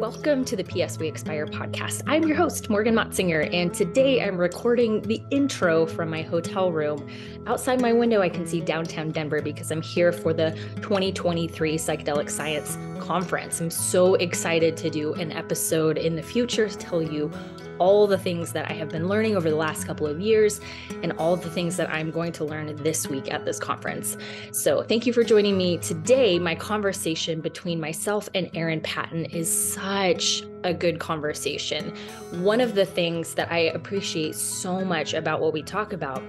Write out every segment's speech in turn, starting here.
Welcome to the PS We Expire podcast. I'm your host, Morgan Motzinger, and today I'm recording the intro from my hotel room. Outside my window, I can see downtown Denver because I'm here for the 2023 Psychedelic Science Conference. I'm so excited to do an episode in the future to tell you all the things that I have been learning over the last couple of years and all the things that I'm going to learn this week at this conference. So thank you for joining me today. My conversation between myself and Erin Patten is such a good conversation. One of the things that I appreciate so much about what we talk about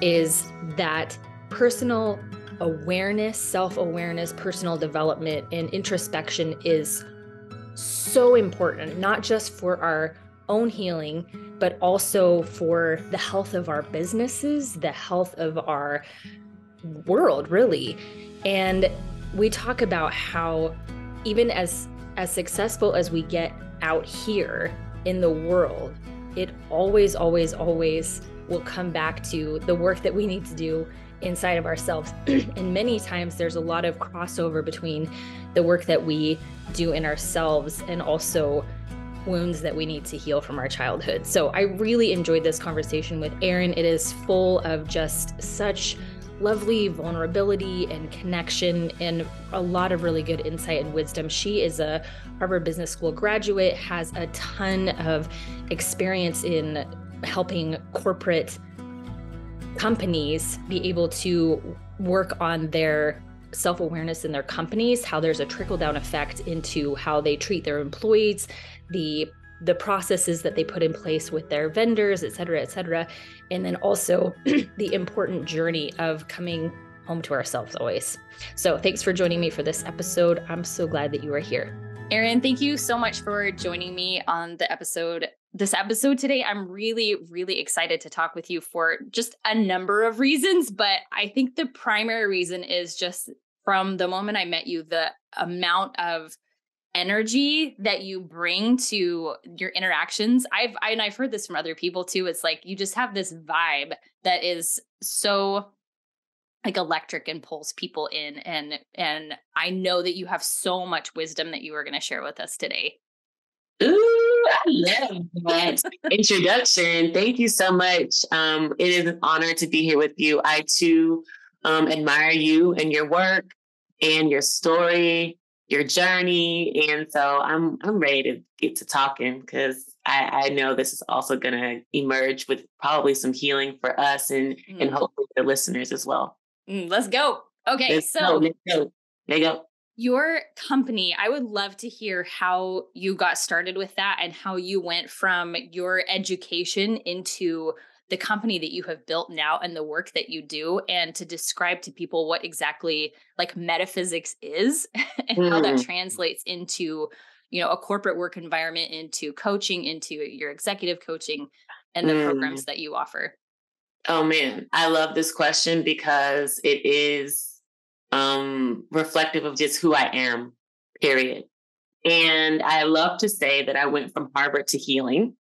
is that personal awareness, self-awareness, personal development, and introspection is so important, not just for our own healing, but also for the health of our businesses, the health of our world, really. And we talk about how even as successful as we get out here in the world, it always will come back to the work that we need to do inside of ourselves. And many times there's a lot of crossover between the work that we do in ourselves and also wounds that we need to heal from our childhood. So I really enjoyed this conversation with Erin. It is full of just such lovely vulnerability and connection and a lot of really good insight and wisdom. She is a Harvard Business School graduate, has a ton of experience in helping corporate companies be able to work on their self-awareness in their companies, how there's a trickle-down effect into how they treat their employees, the processes that they put in place with their vendors, et cetera, and then also the important journey of coming home to ourselves always. So thanks for joining me for this episode. I'm so glad that you are here. Erin, thank you so much for joining me on this episode today. I'm really, really excited to talk with you for just a number of reasons, but I think the primary reason is just from the moment I met you, the amount of energy that you bring to your interactions. I've heard this from other people too. It's like you just have this vibe that is so like electric and pulls people in. And I know that you have so much wisdom that you are going to share with us today. Ooh, I love that introduction. Thank you so much. It is an honor to be here with you. I too admire you and your work and your story, your journey. And so I'm ready to get to talking because I know this is also going to emerge with probably some healing for us and hopefully the listeners as well. Let's go. Okay, Let's go. Your company, I would love to hear how you got started with that and how you went from your education into the company that you have built now and the work that you do, and to describe to people what exactly like metaphysics is and how that translates into, a corporate work environment, into coaching, into your executive coaching and the programs that you offer. Oh man, I love this question because it is reflective of just who I am, period. And I love to say that I went from Harvard to healing,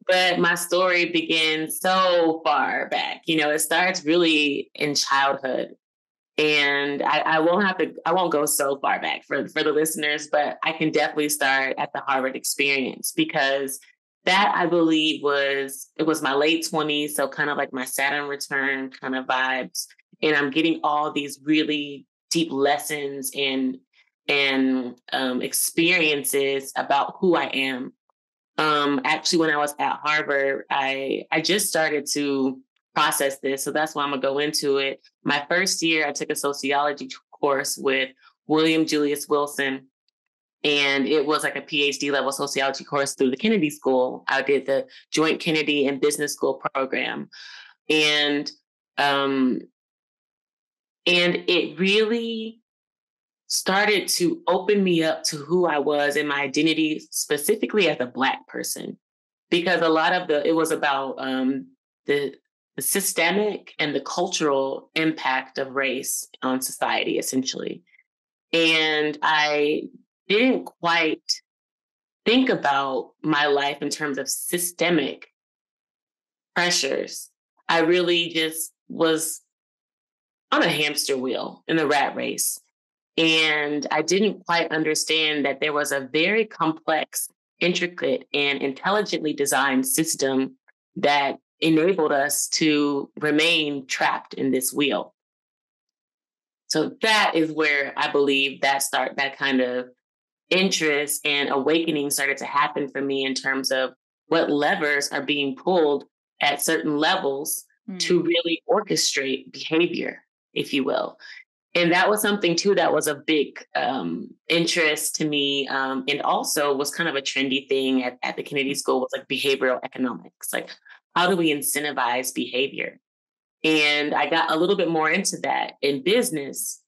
but my story begins so far back. It starts really in childhood. And I won't go so far back for the listeners, but I can definitely start at the Harvard experience because that I believe it was my late 20s. So kind of like my Saturn return kind of vibes. And I'm getting all these really deep lessons and experiences about who I am. Actually, when I was at Harvard, I just started to process this. So that's why I'm going to go into it. My first year, I took a sociology course with William Julius Wilson. And it was like a PhD level sociology course through the Kennedy School. I did the Joint Kennedy and Business School program. And it really started to open me up to who I was and my identity, specifically as a Black person, because a lot of it was about the systemic and the cultural impact of race on society, essentially. And I didn't quite think about my life in terms of systemic pressures. I really just was on a hamster wheel in the rat race. And I didn't quite understand that there was a very complex, intricate, and intelligently designed system that enabled us to remain trapped in this wheel. So that is where I believe that kind of interest and awakening started to happen for me in terms of what levers are being pulled at certain levels to really orchestrate behavior, if you will. And that was something too that was a big interest to me, and also was kind of a trendy thing at the Kennedy School, was like behavioral economics. Like, how do we incentivize behavior? And I got a little bit more into that in business.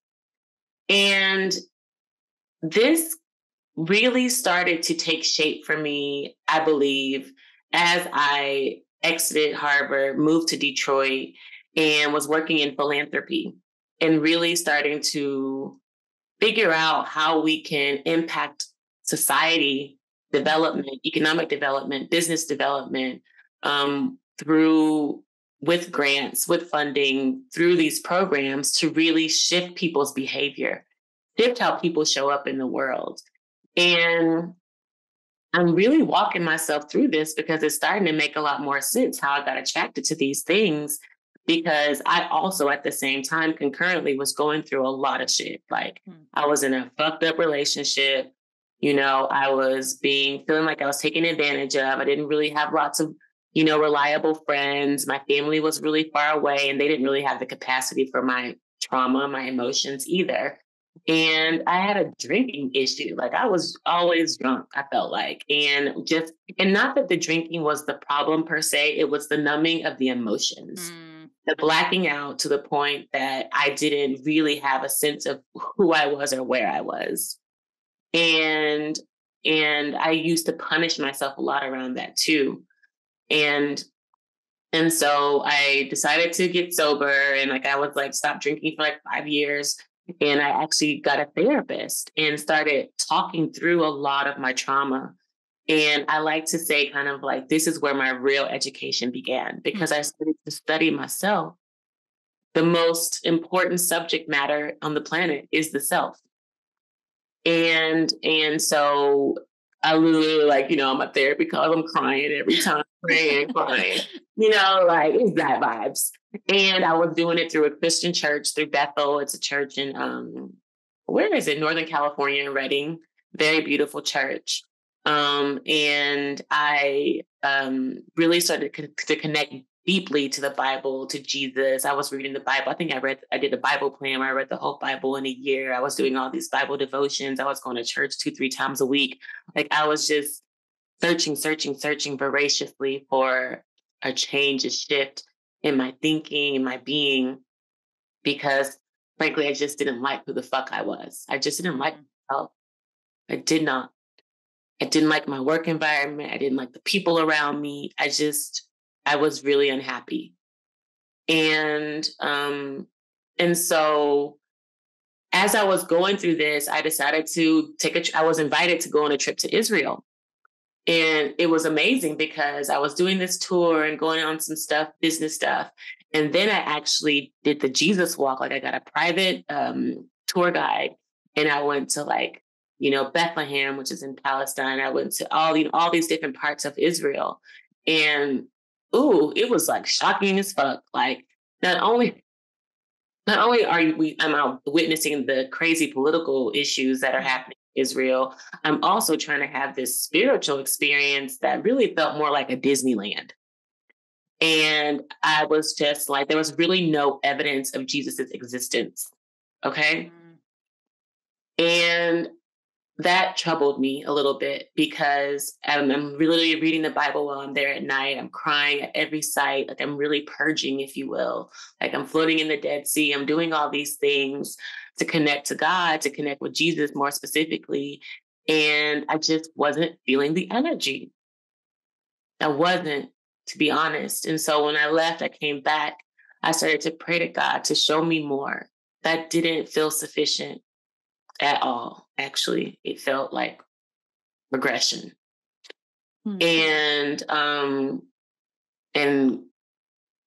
And this really started to take shape for me, I believe, as I exited Harvard, moved to Detroit, and was working in philanthropy and really starting to figure out how we can impact society development, economic development, business development, through with grants, with funding, through these programs to really shift people's behavior, shift how people show up in the world. And I'm really walking myself through this because it's starting to make a lot more sense how I got attracted to these things, because I also at the same time concurrently was going through a lot of shit. Like, I was in a fucked up relationship. I was feeling like I was taken advantage of. I didn't really have lots of, reliable friends. My family was really far away and they didn't really have the capacity for my trauma, my emotions either. And I had a drinking issue. Like, I was always drunk, I felt like. And not that the drinking was the problem per se, it was the numbing of the emotions, the blacking out to the point that I didn't really have a sense of who I was or where I was. And I used to punish myself a lot around that too. And so I decided to get sober, and I was stopped drinking for 5 years. And I actually got a therapist and started talking through a lot of my trauma. And I like to say this is where my real education began, because I started to study myself. The most important subject matter on the planet is the self. And so I literally I'm a therapy because I'm crying every time, crying. It's that vibes. And I was doing it through a Christian church, through Bethel. It's a church in, where is it? Northern California, in Redding. Very beautiful church. And I really started to connect deeply to the Bible, to Jesus. I was reading the Bible. I did a Bible plan where I read the whole Bible in a year. I was doing all these Bible devotions. I was going to church 2-3 times a week. I was just searching voraciously for a change, a shift in my thinking, in my being, because frankly, I just didn't like who the fuck I was. I just didn't like myself. I did not. I didn't like my work environment. I didn't like the people around me. I was really unhappy. And so as I was going through this, I decided to I was invited to go on a trip to Israel. And it was amazing because I was doing this tour and going on some stuff, business stuff. And then I actually did the Jesus walk. I got a private tour guide, and I went to Bethlehem, which is in Palestine. I went to all these different parts of Israel. And it was shocking as fuck. Not only am I witnessing the crazy political issues that are happening in Israel, I'm also trying to have this spiritual experience that really felt more like a Disneyland. And I was just there was really no evidence of Jesus's existence. Okay. And that troubled me a little bit, because I'm really reading the Bible while I'm there at night. I'm crying at every sight. I'm really purging, if you will. I'm floating in the Dead Sea. I'm doing all these things to connect to God, to connect with Jesus more specifically. And I just wasn't feeling the energy. I wasn't, to be honest. And so when I left, I came back. I started to pray to God to show me more. That didn't feel sufficient at all. Actually, it felt like regression. And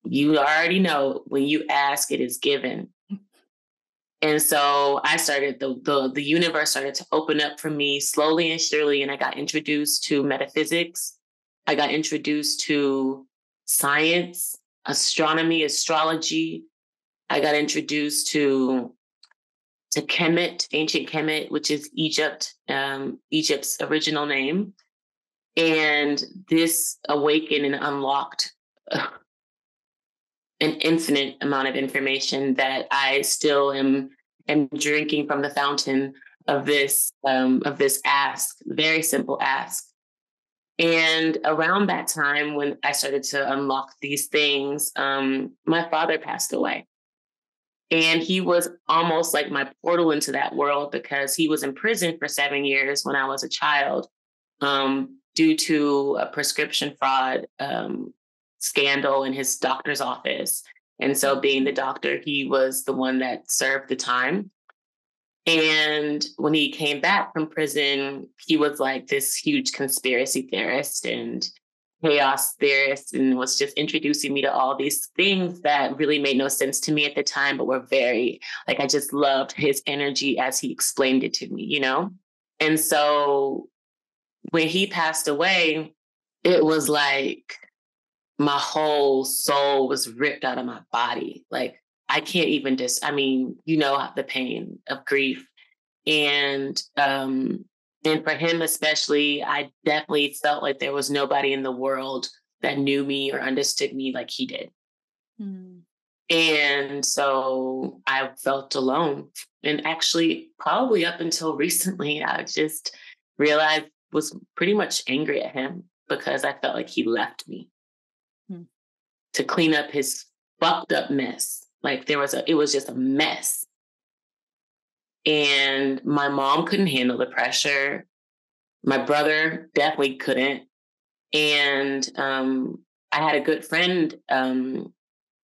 you already know, when you ask, it is given. And so I started, the universe started to open up for me slowly and surely. And I got introduced to metaphysics. I got introduced to science, astronomy, astrology. I got introduced to Kemet, ancient Kemet, which is Egypt, Egypt's original name. And this awakened and unlocked an infinite amount of information that I still am drinking from the fountain of this ask, very simple ask. And around that time, when I started to unlock these things, my father passed away. And he was almost like my portal into that world, because he was in prison for 7 years when I was a child, due to a prescription fraud scandal in his doctor's office. And so, being the doctor, he was the one that served the time. And when he came back from prison, he was like this huge conspiracy theorist and chaos theorist, and was just introducing me to all these things that really made no sense to me at the time, but were very, like, I just loved his energy as he explained it to me, you know? And so when he passed away, it was like my whole soul was ripped out of my body. Like, I can't even you know, the pain of grief. And for him especially, I definitely felt like there was nobody in the world that knew me or understood me like he did. Mm. And so I felt alone. And actually, probably up until recently, I just realized was pretty much angry at him, because I felt like he left me to clean up his fucked up mess. Like, it was just a mess. And my mom couldn't handle the pressure. My brother definitely couldn't. And I had a good friend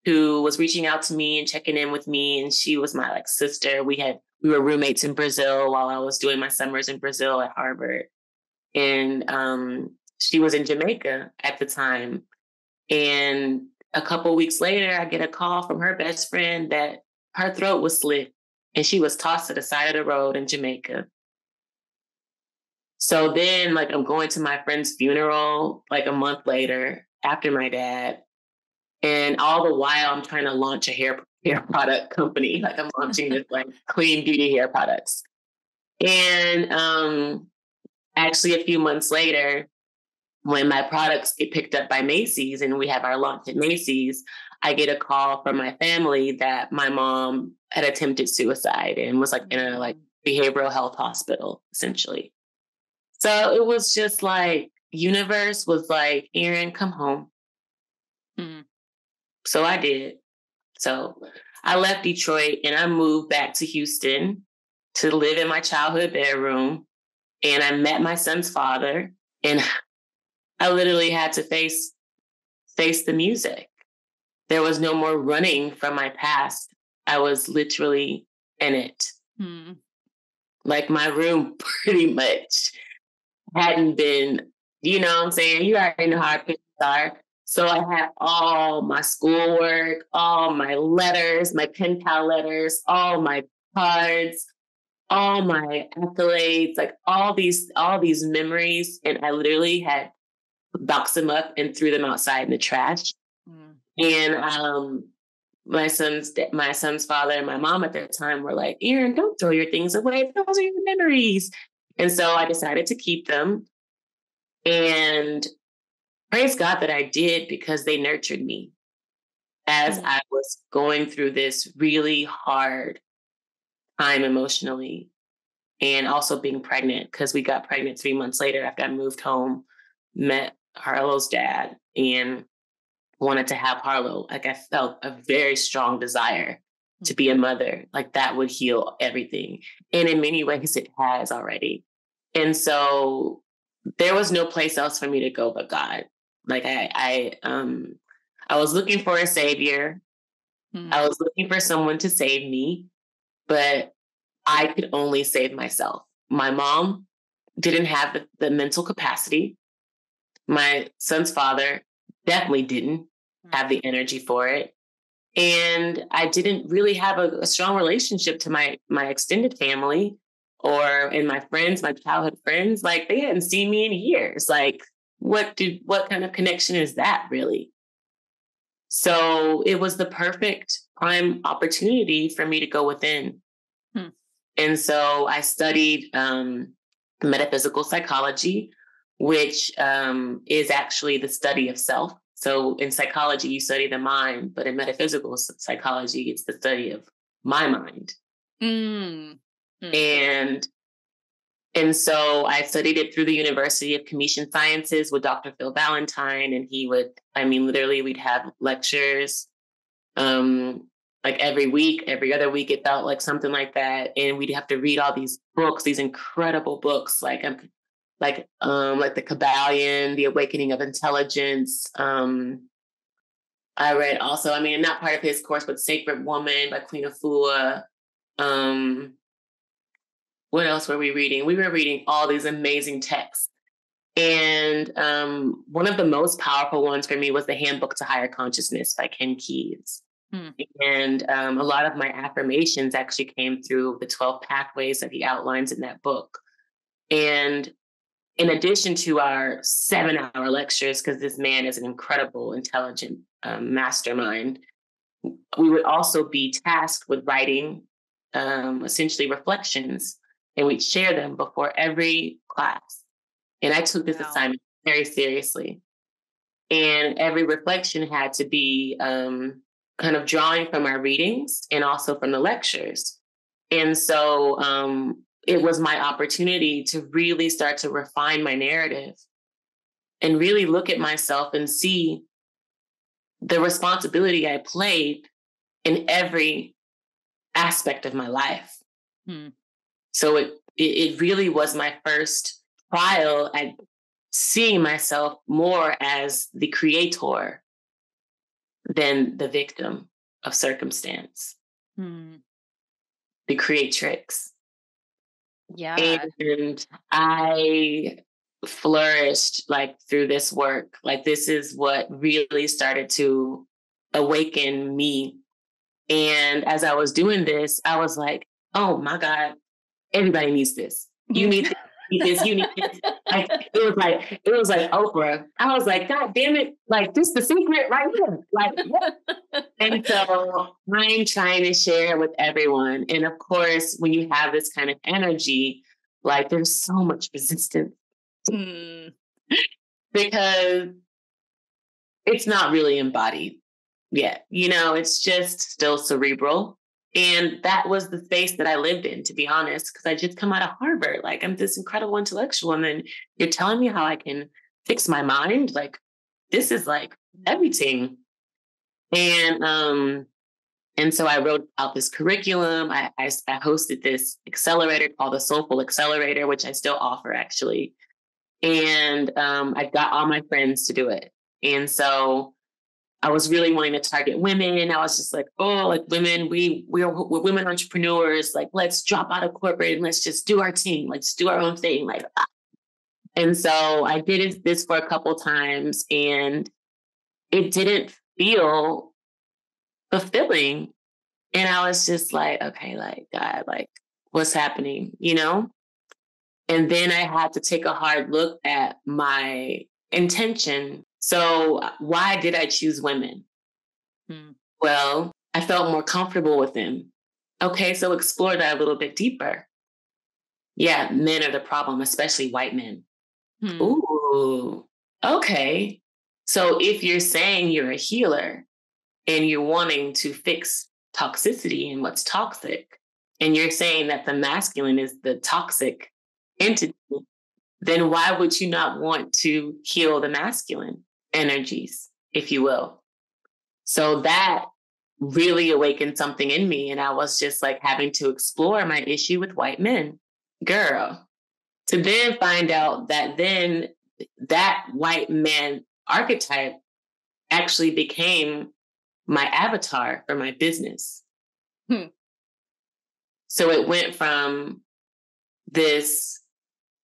who was reaching out to me and checking in with me. And she was my sister. We were roommates in Brazil while I was doing my summers in Brazil at Harvard. And she was in Jamaica at the time. And a couple weeks later, I get a call from her best friend that her throat was slit and she was tossed to the side of the road in Jamaica. So then, I'm going to my friend's funeral, a month later after my dad. And all the while, I'm trying to launch a hair product company. I'm launching this clean beauty hair products. And actually, a few months later, when my products get picked up by Macy's and we have our launch at Macy's, I get a call from my family that my mom had attempted suicide and was in a behavioral health hospital, essentially. So it was just universe was like, Erin, come home. Mm-hmm. So I did. So I left Detroit and I moved back to Houston to live in my childhood bedroom. And I met my son's father, and I literally had to face the music. There was no more running from my past. I was literally in it. Hmm. My room pretty much hadn't been, you know what I'm saying? You already know how pictures are. So I had all my schoolwork, all my letters, my pen pal letters, all my cards, all my accolades, all these memories. And I literally had boxed them up and threw them outside in the trash. Mm. And my son's father and my mom at that time were like, Erin, don't throw your things away. Those are your memories. And so I decided to keep them. And praise God that I did, because they nurtured me as I was going through this really hard time emotionally, and also being pregnant, because we got pregnant 3 months later after I moved home, met Harlow's dad, and wanted to have Harlow. I felt a very strong desire to be a mother. That would heal everything. And in many ways it has already. And so there was no place else for me to go but God. I was looking for a savior. I was looking for someone to save me, but I could only save myself. My mom didn't have the mental capacity. My son's father definitely didn't have the energy for it. And I didn't really have a strong relationship to my extended family or in my friends, my childhood friends. Like they hadn't seen me in years. Like what kind of connection is that really? So it was the perfect prime opportunity for me to go within. Hmm. And so I studied metaphysical psychology, which is actually the study of self. So in psychology, you study the mind, but in metaphysical psychology, it's the study of my mind. Mm. And and so I studied it through the University of Communication Sciences with Dr. Phil Valentine. And literally we'd have lectures like every week, every other week, it felt like something like that. And we'd have to read all these books, these incredible books, like the Kabbalion, The Awakening of Intelligence. I read also, not part of his course, but Sacred Woman by Queen Afua. What else were we reading? We were reading all these amazing texts. And one of the most powerful ones for me was The Handbook to Higher Consciousness by Ken Keyes. And a lot of my affirmations actually came through the 12 pathways that he outlines in that book. And in addition to our 7-hour lectures, because this man is an incredible, intelligent mastermind, we would also be tasked with writing essentially reflections, and we'd share them before every class. And I took this assignment very seriously. And every reflection had to be kind of drawing from our readings and also from the lectures. And so it was my opportunity to really start to refine my narrative and really look at myself and see the responsibility I played in every aspect of my life. So it really was my first trial at seeing myself more as the creator than the victim of circumstance, the creatrix. Yeah. And I flourished like through this work. Like this is what really started to awaken me. And as I was doing this, I was like, oh my God, everybody needs this. You need this. You need this. Like, it was like Oprah. I was like, God damn it. Like, this is the secret right here. Like, what? And so I'm trying to share with everyone. And of course, when you have this kind of energy, like there's so much resistance because it's not really embodied yet. It's just still cerebral. And that was the space that I lived in, to be honest, because I just come out of Harvard. Like I'm this incredible intellectual. And then you're telling me how I can fix my mind. Like this is like everything. And so I wrote out this curriculum. I hosted this accelerator called the Soulful Accelerator, which I still offer actually. And I got all my friends to do it. And so I was really wanting to target women. And I was just like, oh, like women, we're women entrepreneurs. Like, let's drop out of corporate and let's just do our thing. Let's do our own thing. Like, and so I did this for a couple times and it didn't feel fulfilling. And I was just like, okay, like, God, like, what's happening, And then I had to take a hard look at my intention. So why did I choose women? Well, I felt more comfortable with them. Okay, so explore that a little bit deeper. Yeah, men are the problem, especially white men. Ooh, okay. So if you're saying you're a healer and you're wanting to fix toxicity and what's toxic, and you're saying that the masculine is the toxic entity, then why would you not want to heal the masculine energies, if you will? So that really awakened something in me. And I was just like having to explore my issue with white men, girl, to then find out that then that white man archetype actually became my avatar for my business. So it went from this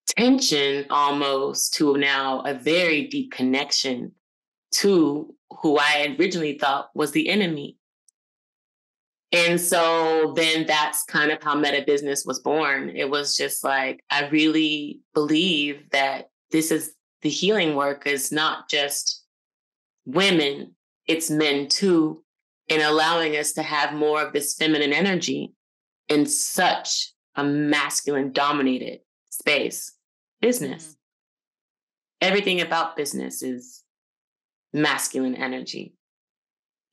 tension almost to now a very deep connection to who I originally thought was the enemy. And so then that's kind of how Meta Business was born. It was just like, I really believe that this is the healing work is not just women, it's men too, and allowing us to have more of this feminine energy in such a masculine dominated space. Business. Everything about business is masculine energy.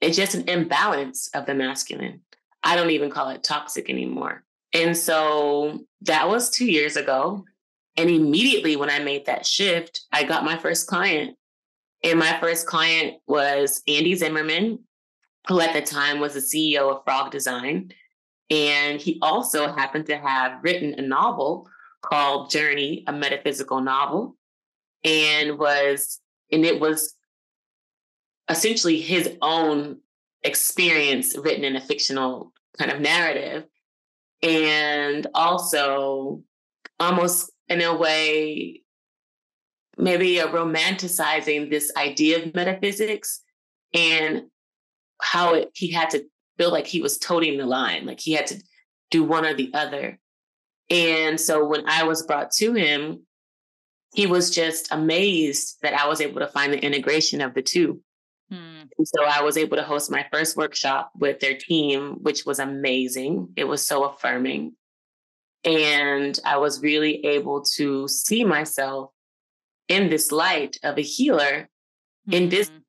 It's just an imbalance of the masculine. I don't even call it toxic anymore. And so that was 2 years ago. And immediately when I made that shift, I got my first client. And my first client was Andy Zimmerman, who at the time was the CEO of Frog Design. And he also happened to have written a novel called Journey, a metaphysical novel. And it was essentially his own experience written in a fictional kind of narrative. And also almost in a way, maybe a romanticizing this idea of metaphysics and how he had to feel like he was toting the line, like he had to do one or the other. And so when I was brought to him, he was just amazed that I was able to find the integration of the two. And so I was able to host my first workshop with their team, which was amazing. It was so affirming. And I was really able to see myself in this light of a healer in business.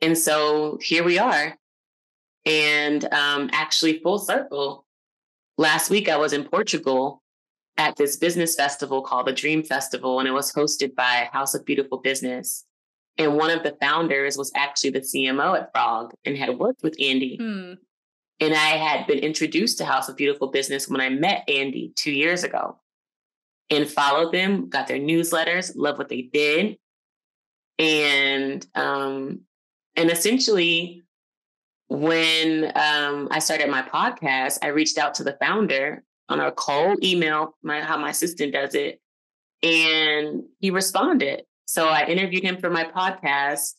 And so here we are. And actually, full circle, last week I was in Portugal at this business festival called the Dream Festival, and it was hosted by House of Beautiful Business. And one of the founders was actually the CMO at Frog and had worked with Andy. And I had been introduced to House of Beautiful Business when I met Andy 2 years ago and followed them, got their newsletters, loved what they did. And essentially, when I started my podcast, I reached out to the founder on a cold email, how my assistant does it, and he responded. So I interviewed him for my podcast,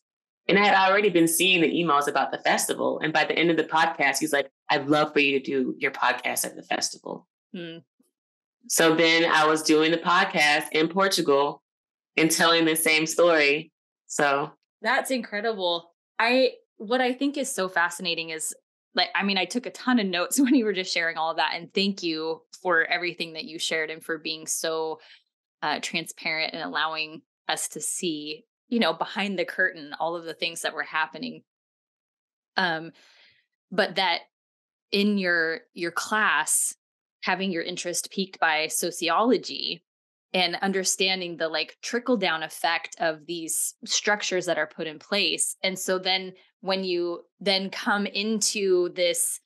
and I had already been seeing the emails about the festival. And by the end of the podcast, he's like, I'd love for you to do your podcast at the festival. So then I was doing the podcast in Portugal and telling the same story. So that's incredible. What I think is so fascinating is I took a ton of notes when you were just sharing all of that. And thank you for everything that you shared and for being so transparent and allowing us to see, behind the curtain, all of the things that were happening. But that in your class, having your interest piqued by sociology and understanding the trickle down effect of these structures that are put in place. And so then when you then come into this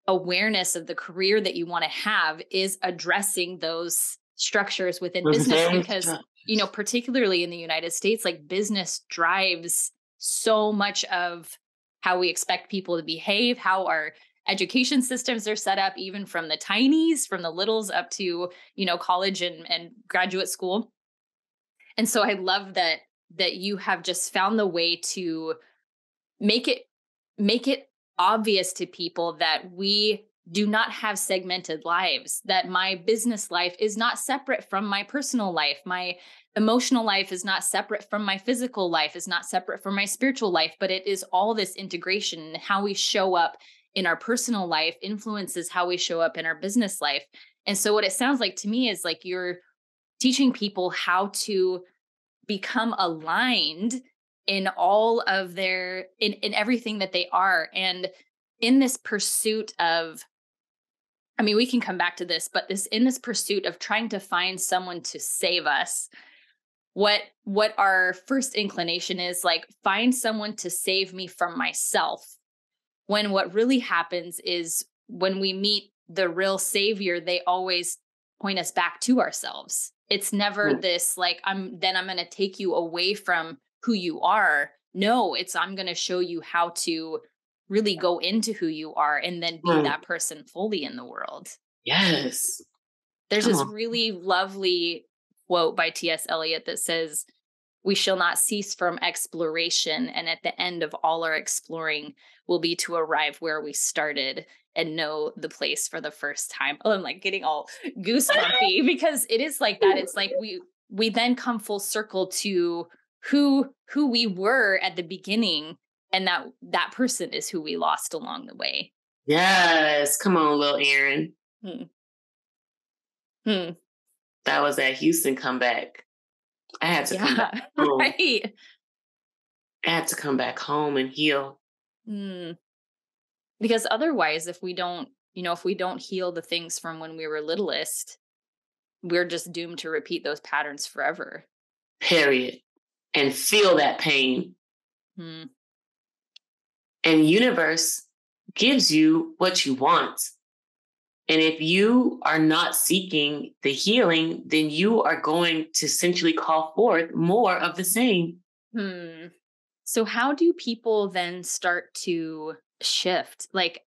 awareness of the career that you want to have is addressing those structures within business, because, particularly in the United States, business drives so much of how we expect people to behave, how our education systems are set up, even from the tinies, from the littles up to, college and graduate school. And so I love that you have just found the way to make it obvious to people that we do not have segmented lives, that my business life is not separate from my personal life. My emotional life is not separate from my physical life, is not separate from my spiritual life, but it is all this integration, and how we show up in our personal life influences how we show up in our business life. And so what it sounds like to me is you're teaching people how to become aligned in all of their, in everything that they are. And in this pursuit of, we can come back to this, but in this pursuit of trying to find someone to save us, what our first inclination is find someone to save me from myself. When what really happens is when we meet the real savior, they always point us back to ourselves. It's never this I'm going to take you away from who you are. No, it's I'm going to show you how to really go into who you are and then be that person fully in the world. Yes. There's this really lovely quote by T.S. Eliot that says, we shall not cease from exploration. And at the end of all our exploring will be to arrive where we started and know the place for the first time. Oh, I'm like getting all goosebumpy because it is like that. It's like we then come full circle to who we were at the beginning, and that person is who we lost along the way. Yes. Come on, little Erin. That was that Houston comeback. I had to come back home. Right. I had to come back home and heal. Because otherwise, if we don't heal the things from when we were littlest, we're just doomed to repeat those patterns forever. Period. And feel that pain. And universe gives you what you want. And if you are not seeking the healing, then you are going to essentially call forth more of the same. So how do people then start to shift? Like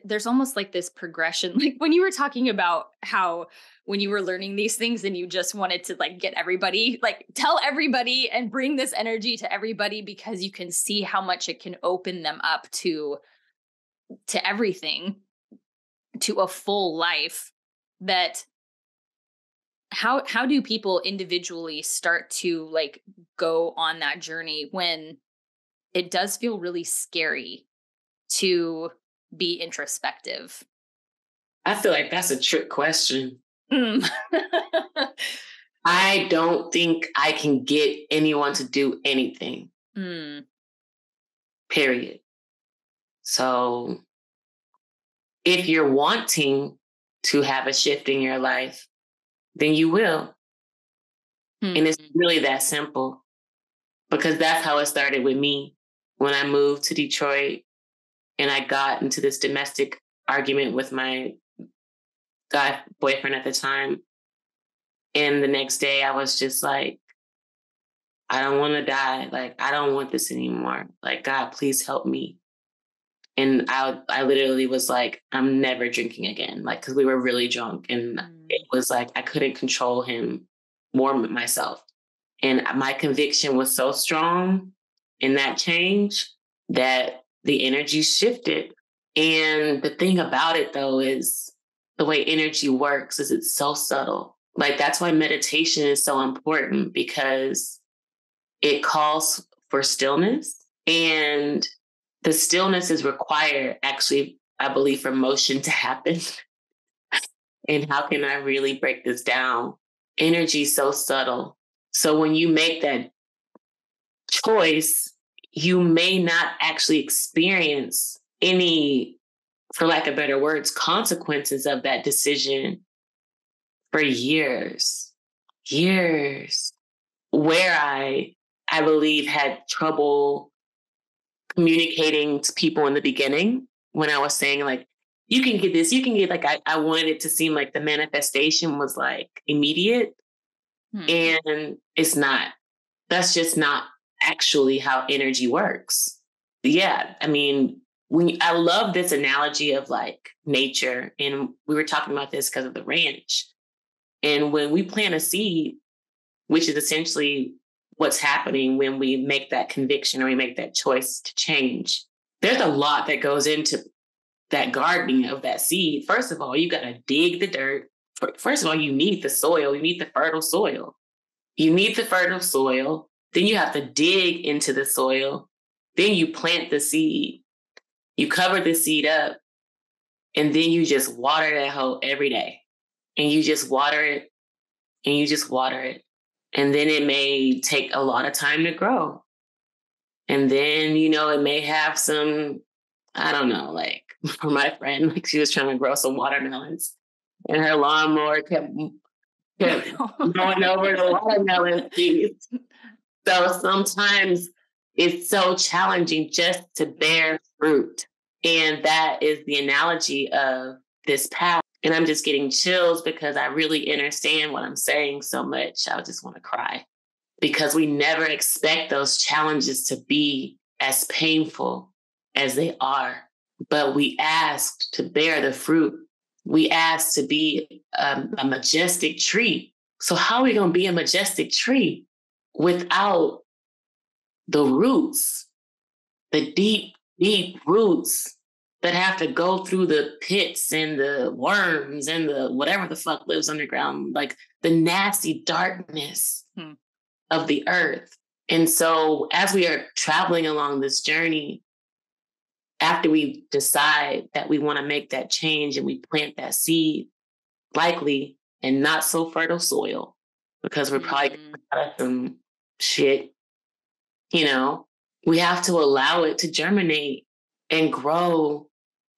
there's almost like this progression. Like when you were talking about how when you were learning these things and you just wanted to like get everybody, like tell everybody and bring this energy to everybody because you can see how much it can open them up to everything, to a full life. That how do people individually start to like go on that journey when it does feel really scary to be introspective? I feel like that's a trick question. I don't think I can get anyone to do anything. Period. So if you're wanting to have a shift in your life, then you will. And it's really that simple, because that's how it started with me when I moved to Detroit and I got into this domestic argument with my guy boyfriend at the time. And the next day I was just like, I don't want to die. Like, I don't want this anymore. Like, God, please help me. And I literally was like, I'm never drinking again. Like, because we were really drunk. And it was like, I couldn't control him more myself. And my conviction was so strong in that change that the energy shifted. And the thing about it, though, is the way energy works is it's so subtle. Like, that's why meditation is so important, because it calls for stillness. And the stillness is required, actually, I believe, for motion to happen. And how can I really break this down? Energy is so subtle. So when you make that choice, you may not actually experience any, for lack of better words, consequences of that decision for years. Where I believe, had trouble communicating to people in the beginning when I was saying, like, you can get this, you can get, like, I wanted it to seem like the manifestation was like immediate. And it's not. That's just not actually how energy works. Yeah. I mean, I love this analogy of like nature. And we were talking about this because of the ranch. And when we plant a seed, which is essentially what's happening when we make that conviction or we make that choice to change, there's a lot that goes into that gardening of that seed. First of all, you got to dig the dirt. First of all, you need the soil. You need the fertile soil. Then you have to dig into the soil. Then you plant the seed. You cover the seed up. And then you just water that hoe every day. And you just water it. And you just water it. And then it may take a lot of time to grow. And then, it may have some, I don't know, like for my friend, like she was trying to grow some watermelons. And her lawnmower kept going over the watermelon seeds. So sometimes it's so challenging just to bear fruit. And that is the analogy of this path. And I'm just getting chills because I really understand what I'm saying so much. I just want to cry, because we never expect those challenges to be as painful as they are. But we asked to bear the fruit. We asked to be a majestic tree. So how are we going to be a majestic tree without the roots, the deep, deep roots that have to go through the pits and the worms and the whatever the fuck lives underground, like the nasty darkness of the earth. And so as we are traveling along this journey, after we decide that we want to make that change and we plant that seed, likely in not so fertile soil, because we're probably out of some shit, you know, we have to allow it to germinate and grow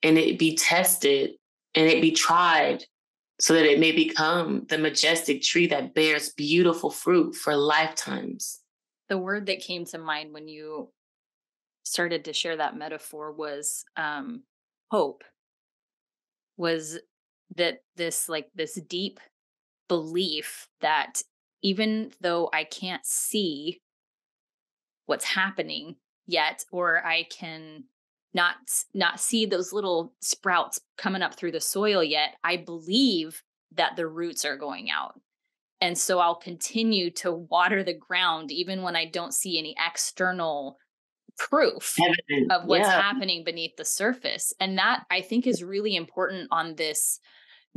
and it be tested and it be tried so that it may become the majestic tree that bears beautiful fruit for lifetimes. The word that came to mind when you started to share that metaphor was hope. Was that this deep belief that even though I can't see what's happening yet, or I can not see those little sprouts coming up through the soil yet, I believe that the roots are going out. And so I'll continue to water the ground even when I don't see any external proof of what's happening beneath the surface. And that, I think, is really important on this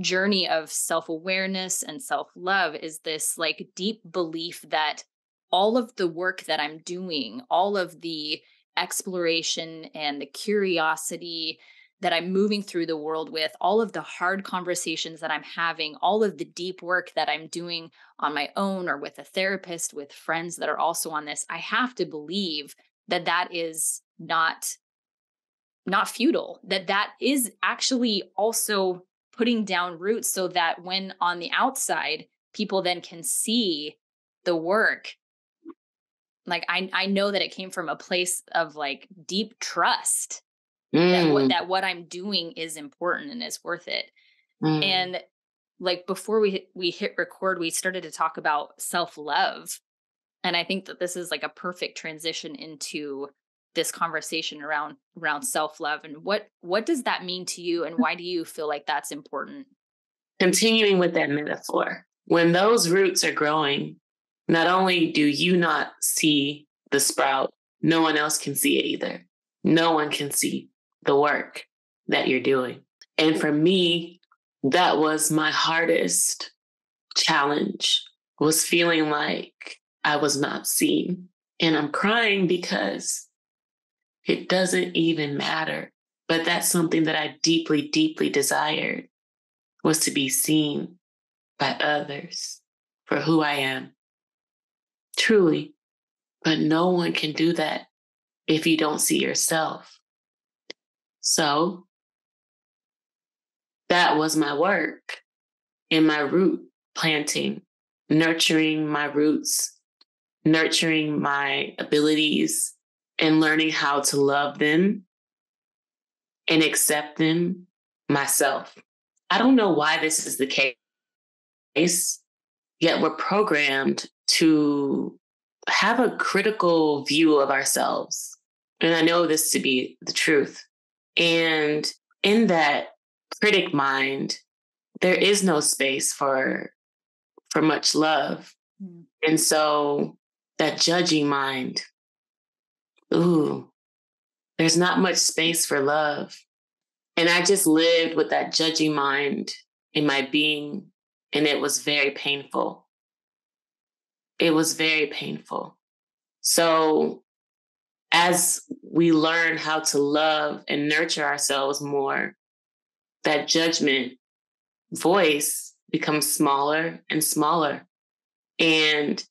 journey of self-awareness and self-love, is this like deep belief that all of the work that I'm doing, all of the exploration and the curiosity that I'm moving through the world with, all of the hard conversations that I'm having, all of the deep work that I'm doing on my own or with a therapist, with friends that are also on this, I have to believe that that is not futile, that is actually also putting down roots so that when on the outside, people then can see the work. Like I know that it came from a place of like deep trust that what I'm doing is important and is worth it. And like before we hit record, we started to talk about self-love. And I think that this is like a perfect transition into this conversation around self-love. And what does that mean to you? And why do you feel like that's important? Continuing with that metaphor, when those roots are growing, not only do you not see the sprout, no one else can see it either. No one can see the work that you're doing. And for me, that was my hardest challenge, was feeling like I was not seen. And I'm crying because it doesn't even matter. But that's something that I deeply, deeply desired, was to be seen by others for who I am. Truly. But no one can do that if you don't see yourself. So that was my work in my root planting, nurturing my roots, nurturing my abilities, and learning how to love them and accept them myself. I don't know why this is the case, yet we're programmed to have a critical view of ourselves. And I know this to be the truth. And in that critic mind, there is no space for much love. And so that judging mind, there's not much space for love. And I just lived with that judging mind in my being, and it was very painful. It was very painful. So as we learn how to love and nurture ourselves more, that judgment voice becomes smaller and smaller. And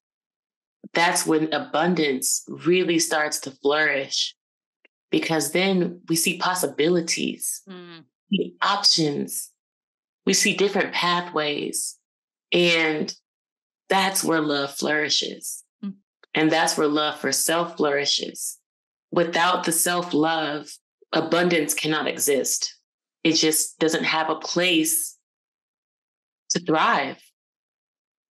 that's when abundance really starts to flourish, because then we see possibilities, we see options, we see different pathways. And that's where love flourishes. And that's where love for self flourishes. Without the self-love, abundance cannot exist. It just doesn't have a place to thrive.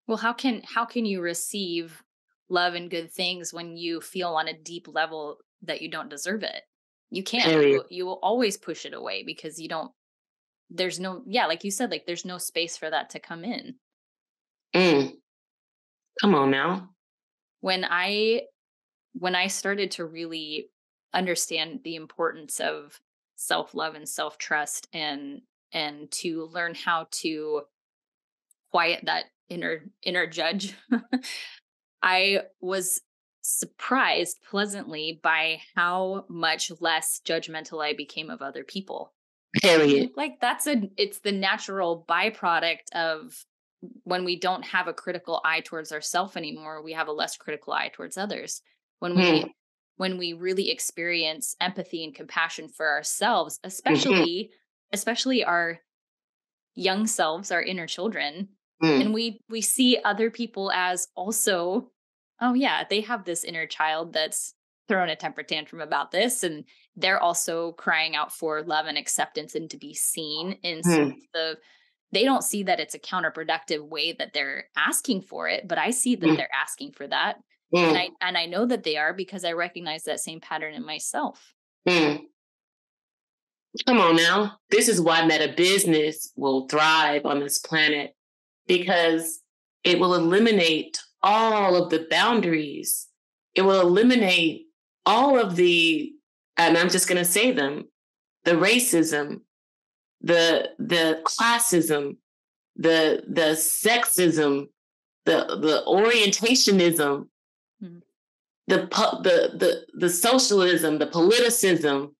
Well, how can you receive love and good things when you feel on a deep level that you don't deserve it? You can't. You will always push it away because you don't. There's no, like you said, like there's no space for that to come in. Come on now. when I started to really understand the importance of self-love and self-trust, and to learn how to quiet that inner judge, I was surprised pleasantly by how much less judgmental I became of other people. Period. Like it's the natural byproduct of when we don't have a critical eye towards ourselves anymore, we have a less critical eye towards others. When Hmm. we really experience empathy and compassion for ourselves, Hmm. especially our young selves, our inner children, and Hmm. we see other people as also, oh yeah, they have this inner child that's throwing a temper tantrum about this, and they're also crying out for love and acceptance and to be seen in Hmm. the they don't see that it's a counterproductive way that they're asking for it, but I see that Hmm. they're asking for that. And Hmm. I know that they are because I recognize that same pattern in myself. Hmm. Come on now. This is why meta business will thrive on this planet, because it will eliminate all of the boundaries. It will eliminate all of the, and I'm just going to say them, the racism, the classism, the sexism, the orientationism, Mhm. the socialism, the politicism.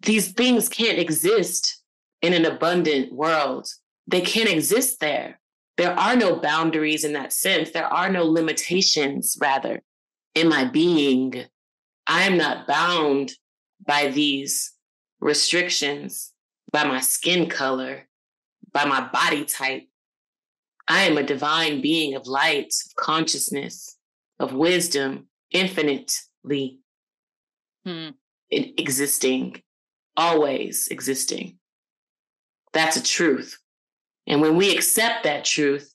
These things can't exist in an abundant world. They can't exist there. There are no boundaries in that sense. There are no limitations, rather, in my being. I am not bound by these restrictions, by my skin color, by my body type. I am a divine being of light, of consciousness, of wisdom, infinitely Hmm. existing, always existing. That's a truth. And when we accept that truth,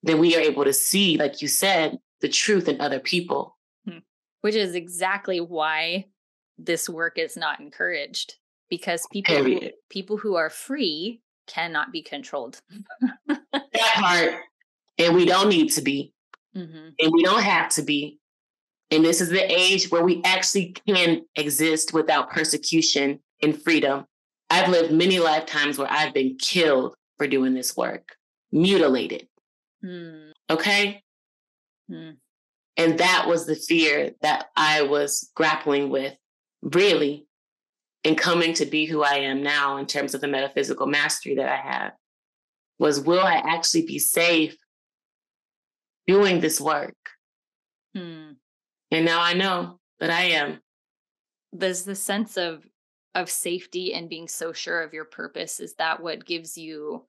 then we are able to see, like you said, the truth in other people. Hmm. Which is exactly why this work is not encouraged, because Period. people who are free cannot be controlled. That part. And we don't need to be. Hmm. And we don't have to be. And this is the age where we actually can exist without persecution and freedom. I've lived many lifetimes where I've been killed for doing this work, mutilated. Hmm. Okay? Hmm. And that was the fear that I was grappling with, really, in coming to be who I am now in terms of the metaphysical mastery that I have, was, will I actually be safe doing this work? Hmm. And now I know that I am. There's the sense of safety and being so sure of your purpose. Is that what gives you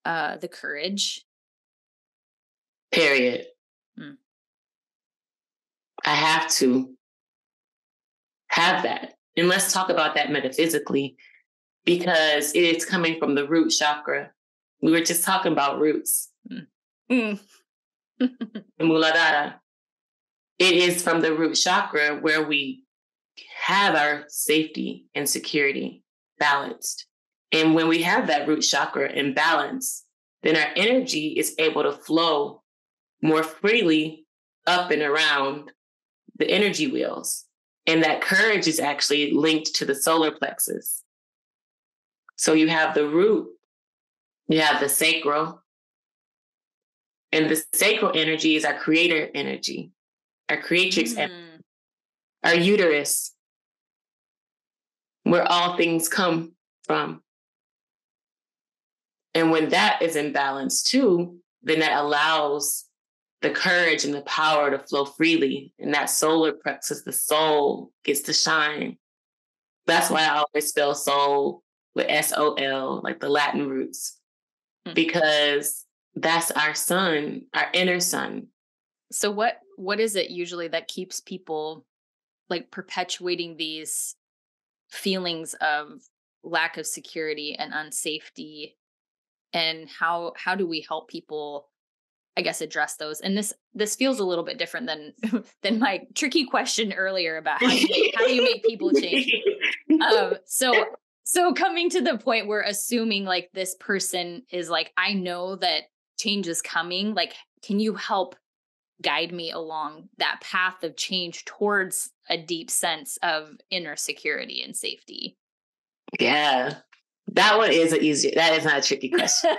the courage? Period. Hmm. I have to have that. And let's talk about that metaphysically, because it is coming from the root chakra. We were just talking about roots. Hmm. The Muladhara. It is from the root chakra where we have our safety and security balanced. And when we have that root chakra in balance, then our energy is able to flow more freely up and around the energy wheels. And that courage is actually linked to the solar plexus. So you have the root, you have the sacral, and the sacral energy is our creator energy, our creatrix energy, Hmm. our uterus, where all things come from. And when that is in balance too, then that allows the courage and the power to flow freely. And that solar plexus, the soul, gets to shine. That's why I always spell soul with SOL, like the Latin roots, because that's our sun, our inner sun. So what is it usually that keeps people like perpetuating these feelings of lack of security and unsafety, and how do we help people, I guess, address those? And this feels a little bit different than than my tricky question earlier about how do you make people change. So coming to the point where assuming like this person is like, I know that change is coming, like, can you help guide me along that path of change towards a deep sense of inner security and safety. Yeah. That one is that is not a tricky question.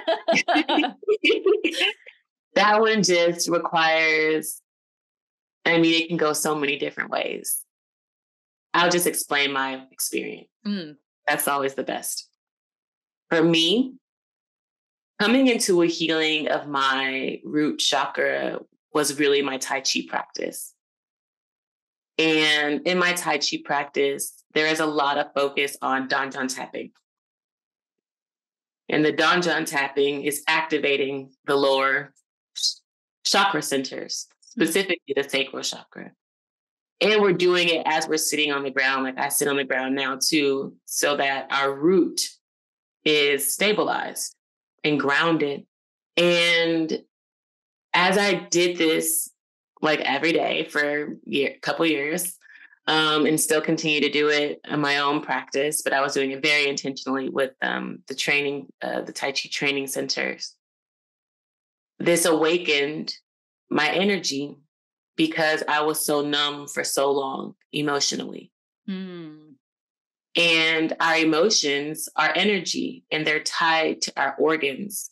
That one just requires, I mean, it can go so many different ways. I'll just explain my experience. That's always the best. For me, coming into a healing of my root chakra was really my Tai Chi practice. And in my Tai Chi practice, there is a lot of focus on Danjian tapping. And the Danjian tapping is activating the lower chakra centers, specifically the sacral chakra. And we're doing it as we're sitting on the ground, like I sit on the ground now too, so that our root is stabilized and grounded. And as I did this like every day for a couple years, and still continue to do it in my own practice, but I was doing it very intentionally with the training, the Tai Chi training centers. This awakened my energy because I was so numb for so long emotionally. And our emotions are energy, and they're tied to our organs.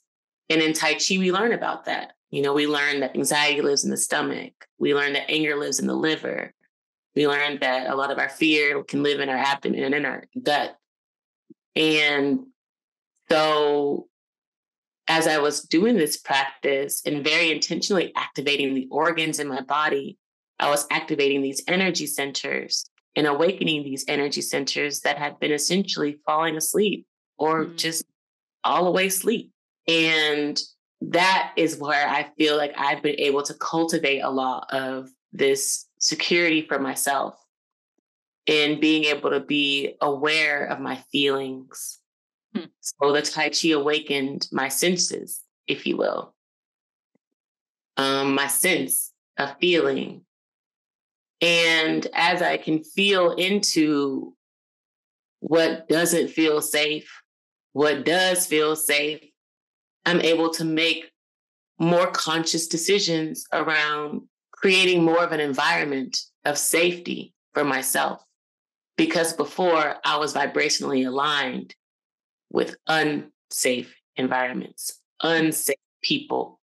And in Tai Chi, we learn about that. You know, we learn that anxiety lives in the stomach. We learn that anger lives in the liver. We learned that a lot of our fear can live in our abdomen and in our gut. And so as I was doing this practice and very intentionally activating the organs in my body, I was activating these energy centers and awakening these energy centers that had been essentially falling asleep or just all the way asleep. And that is where I feel like I've been able to cultivate a lot of this security for myself and being able to be aware of my feelings. So the Tai Chi awakened my senses, if you will, my sense of feeling. And as I can feel into what doesn't feel safe, what does feel safe, I'm able to make more conscious decisions around creating more of an environment of safety for myself. Because before I was vibrationally aligned with unsafe environments, unsafe people,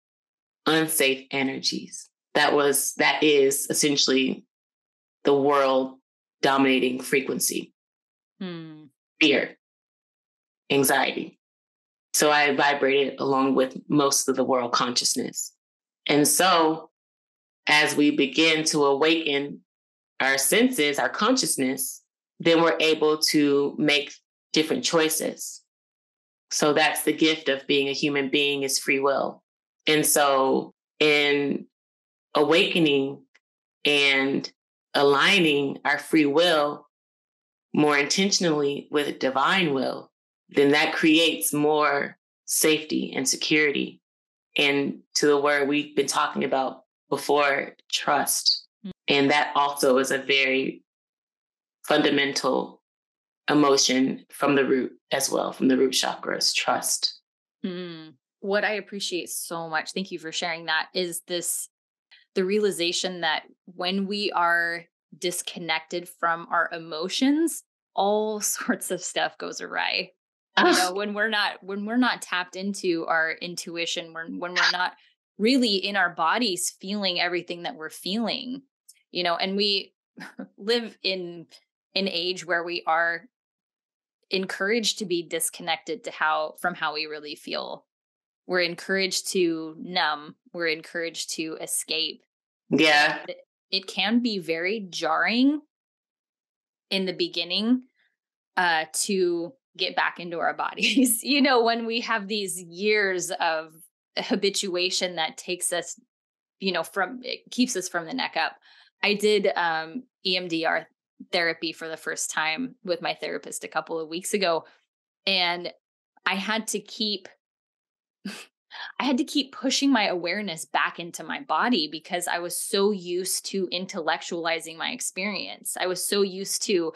unsafe energies. That is essentially the world dominating frequency. Fear, anxiety. So I vibrated along with most of the world consciousness. And so as we begin to awaken our senses, our consciousness, then we're able to make different choices. So that's the gift of being a human being, is free will. And so in awakening and aligning our free will more intentionally with divine will, then that creates more safety and security. And to the word we've been talking about before, trust. And that also is a very fundamental emotion from the root as well, from the root chakras, trust. What I appreciate so much, thank you for sharing that, is the realization that when we are disconnected from our emotions, all sorts of stuff goes awry. You know, when we're not tapped into our intuition, when we're not really in our bodies feeling everything that we're feeling, you know, and we live in an age where we are encouraged to be disconnected from how we really feel. We're encouraged to numb. We're encouraged to escape. Yeah. And it can be very jarring in the beginning to get back into our bodies. You know, when we have these years of habituation that takes us, you know, it keeps us from the neck up. I did EMDR therapy for the first time with my therapist a couple of weeks ago. And I had to keep pushing my awareness back into my body because I was so used to intellectualizing my experience. I was so used to,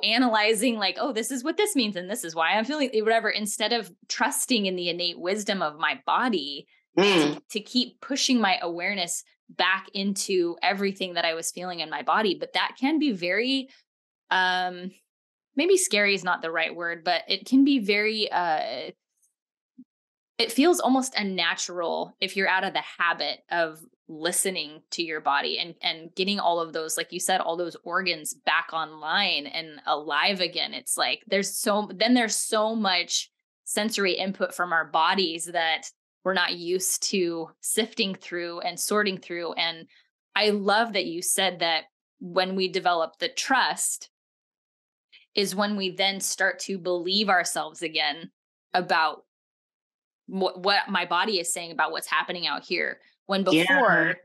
analyzing like, this is what this means and this is why I'm feeling whatever, instead of trusting in the innate wisdom of my body to keep pushing my awareness back into everything that I was feeling in my body. But that can be very, maybe scary is not the right word, but it can be very, it feels almost unnatural if you're out of the habit of listening to your body and getting all of those, like you said, all those organs back online and alive again. It's like there's so much sensory input from our bodies that we're not used to sifting through and sorting through. And I love that you said that when we develop the trust is when we then start to believe ourselves again about what my body is saying about what's happening out here. When before,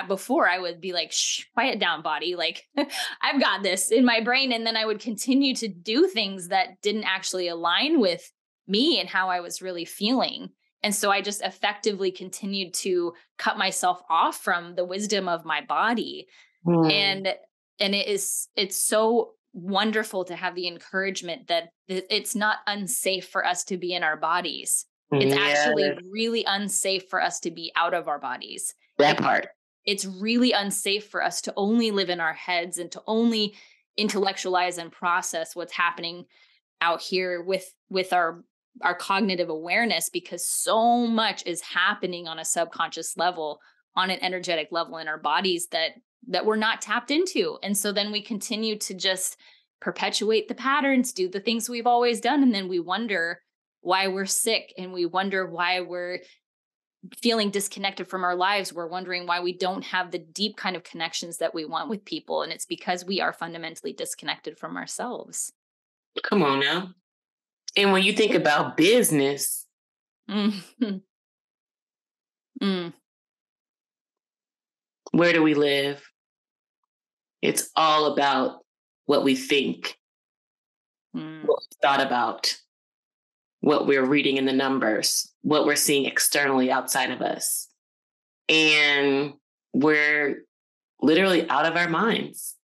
before I would be like, shh, quiet down, body. Like, I've got this in my brain. And then I would continue to do things that didn't actually align with me and how I was really feeling. And so I just effectively continued to cut myself off from the wisdom of my body. And it's so wonderful to have the encouragement that it's not unsafe for us to be in our bodies. It's actually really unsafe for us to be out of our bodies. That part. It's really unsafe for us to only live in our heads and to only intellectualize and process what's happening out here with our cognitive awareness, because so much is happening on a subconscious level, on an energetic level in our bodies that we're not tapped into. And so then we continue to just perpetuate the patterns, do the things we've always done. And then we wonder why we're sick, and we wonder why we're feeling disconnected from our lives. We're wondering why we don't have the deep kind of connections that we want with people. And it's because we are fundamentally disconnected from ourselves. Come on now. And when you think about business, Mm-hmm. Where do we live? It's all about what we think, what we thought about, what we're reading in the numbers, what we're seeing externally outside of us. And we're literally out of our minds.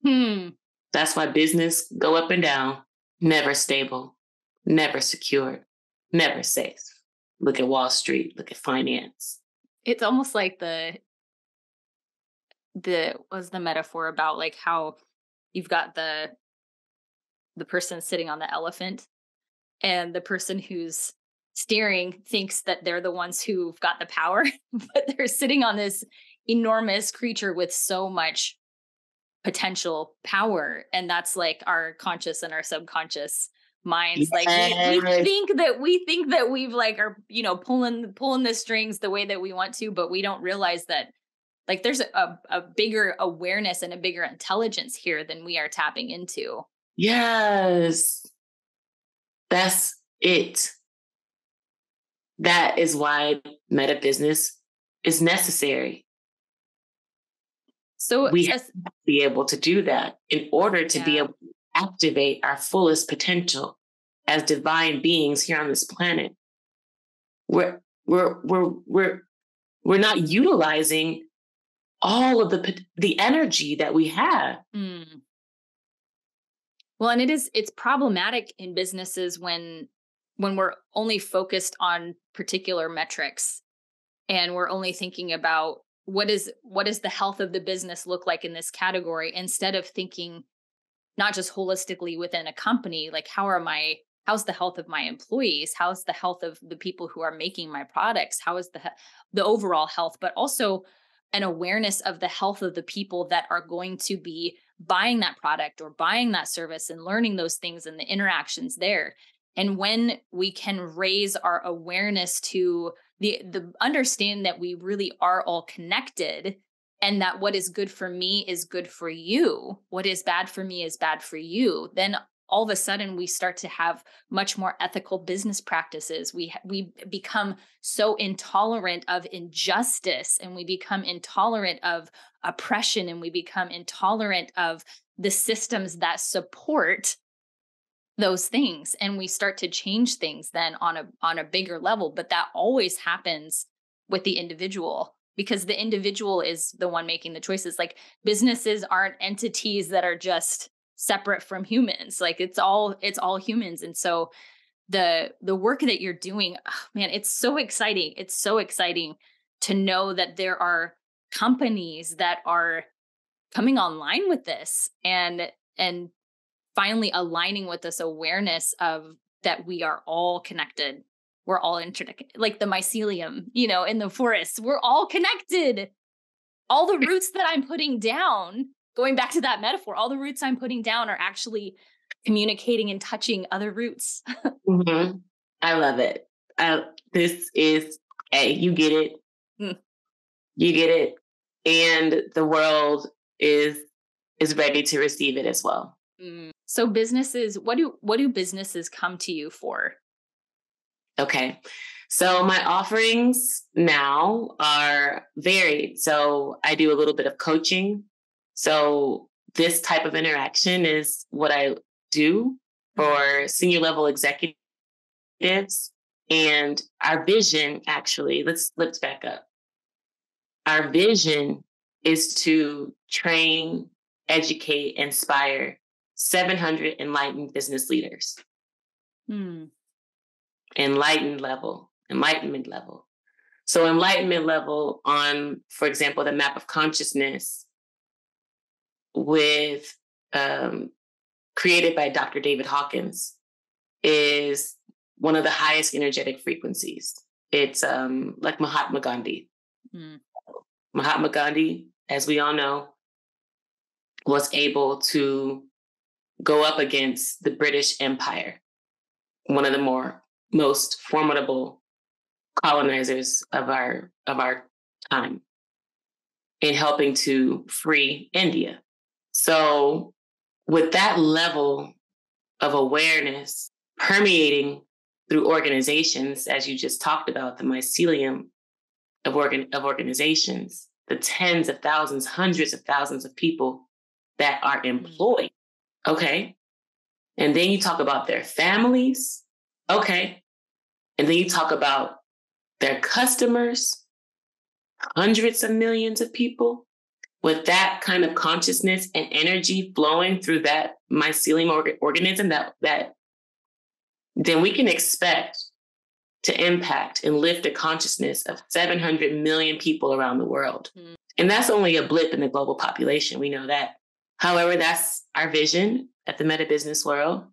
That's why business go up and down, never stable, never secure, never safe. Look at Wall Street, look at finance. It's almost like was the metaphor about like how you've got the person sitting on the elephant, and the person who's steering thinks that they're the ones who've got the power, but they're sitting on this enormous creature with so much potential power. And that's like our conscious and our subconscious minds. Like we think that we've like are, pulling the strings the way that we want to, but we don't realize that like there's a bigger awareness and a bigger intelligence here than we are tapping into. Yes. That's it. That is why meta business is necessary. So we have to be able to do that in order to be able to activate our fullest potential as divine beings here on this planet. We're not utilizing all of the energy that we have. Well, and it's problematic in businesses when we're only focused on particular metrics, and we're only thinking about what is the health of the business look like in this category, instead of thinking not just holistically within a company, like how's the health of my employees? How's the health of the people who are making my products? How is the overall health, but also an awareness of the health of the people that are going to be buying that product or buying that service, and learning those things and the interactions there. And when we can raise our awareness to the understand that we really are all connected, and that what is good for me is good for you, what is bad for me is bad for you, then all of a sudden we start to have much more ethical business practices. We become so intolerant of injustice, and we become intolerant of oppression, and we become intolerant of the systems that support those things. And we start to change things then on a bigger level. But that always happens with the individual, because the individual is the one making the choices. Like businesses aren't entities that are just separate from humans. Like it's all humans. And so the work that you're doing, oh, man, it's so exciting. It's so exciting to know that there are companies that are coming online with this and finally aligning with this awareness of that we are all connected. We're all interconnected, like the mycelium, in the forest. We're all connected. All the roots that I'm putting down, going back to that metaphor, all the roots I'm putting down are actually communicating and touching other roots. Mm-hmm. I love it. This is, hey, you get it. Mm. You get it. And the world is ready to receive it as well. So businesses, what do businesses come to you for? Okay. So my offerings now are varied. So I do a little bit of coaching. So this type of interaction is what I do for senior level executives. And our vision, actually, let's back up. Our vision is to train, educate, inspire 700 enlightened business leaders. Enlightenment level. So enlightenment level on, for example, the map of consciousness with created by Dr. David Hawkins is one of the highest energetic frequencies. It's like Mahatma Gandhi. Mahatma Gandhi, as we all know, was able to go up against the British Empire, one of the most formidable colonizers of our time, in helping to free India. So with that level of awareness permeating through organizations, as you just talked about, the mycelium of organizations, the tens of thousands, hundreds of thousands of people that are employed. Okay. And then you talk about their families. Okay. And then you talk about their customers, hundreds of millions of people. With that kind of consciousness and energy flowing through that mycelium organism, that then we can expect to impact and lift the consciousness of 700 million people around the world. And that's only a blip in the global population. We know that. However, that's our vision at the Meta Business World.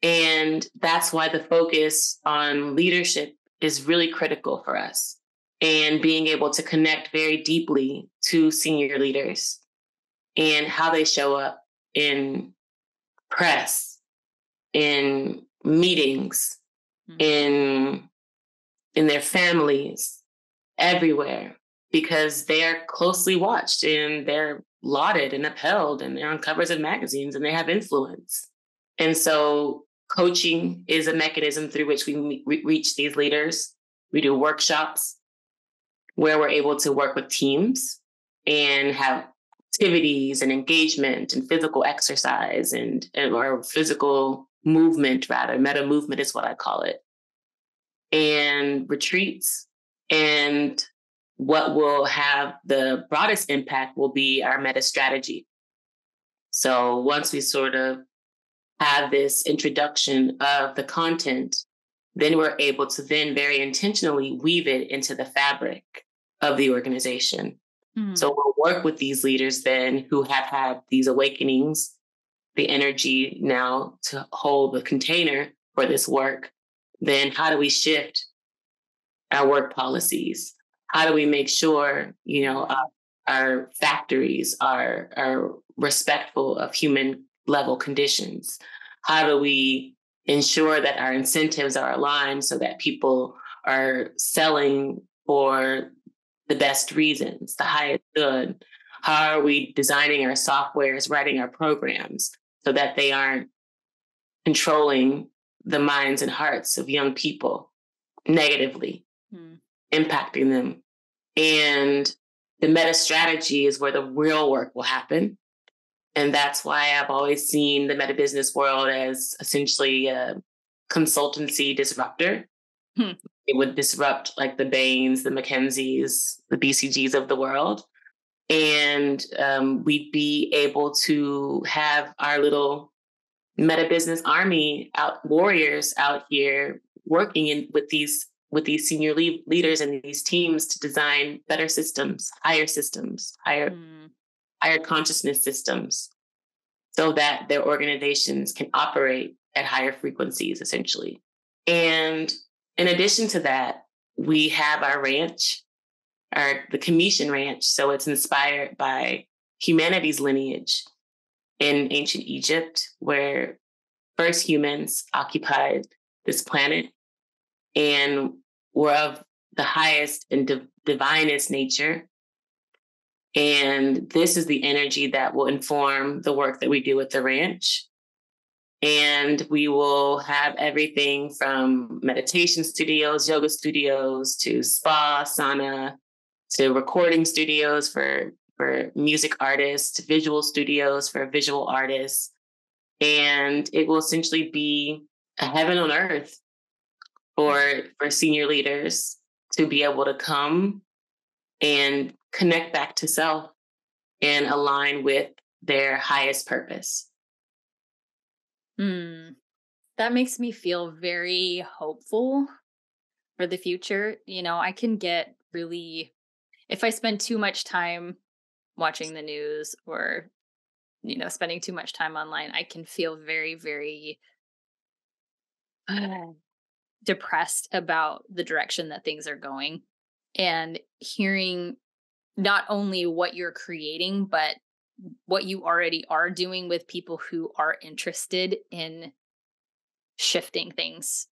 And that's why the focus on leadership is really critical for us, and being able to connect very deeply to senior leaders and how they show up in press, in meetings, in their families, everywhere, because they are closely watched and they're lauded and upheld and they're on covers of magazines and they have influence. And so coaching is a mechanism through which we reach these leaders. We do workshops where we're able to work with teams and have activities and engagement and physical exercise and or physical movement, rather. Meta movement is what I call it. And retreats. And what will have the broadest impact will be our meta strategy. So once we sort of have this introduction of the content, then we're able to then very intentionally weave it into the fabric of the organization. So we'll work with these leaders then who have had these awakenings, the energy now to hold the container for this work. Then how do we shift our work policies? How do we make sure, our factories are respectful of human level conditions? How do we ensure that our incentives are aligned so that people are selling for the best reasons, the highest good? How are we designing our softwares, writing our programs so that they aren't controlling the minds and hearts of young people negatively, impacting them? And the meta strategy is where the real work will happen. And that's why I've always seen the meta business world as essentially a consultancy disruptor. It would disrupt like the Bains, the McKinseys, the BCGs of the world. And we'd be able to have our little Meta Business Army warriors out here working with these senior leaders and these teams to design better systems, higher consciousness systems, so that their organizations can operate at higher frequencies, essentially. And in addition to that, we have our ranch, the Commission Ranch. So it's inspired by humanity's lineage in ancient Egypt, where first humans occupied this planet and were of the highest and divinest nature. And this is the energy that will inform the work that we do at the ranch. And we will have everything from meditation studios, yoga studios, to spa, sauna, to recording studios for music artists, visual studios for visual artists. And it will essentially be a heaven on earth for senior leaders to be able to come and connect back to self and align with their highest purpose. That makes me feel very hopeful for the future. I can get really, if I spend too much time watching the news or, spending too much time online, I can feel very, very depressed about the direction that things are going. And hearing not only what you're creating, but what you already are doing with people who are interested in shifting things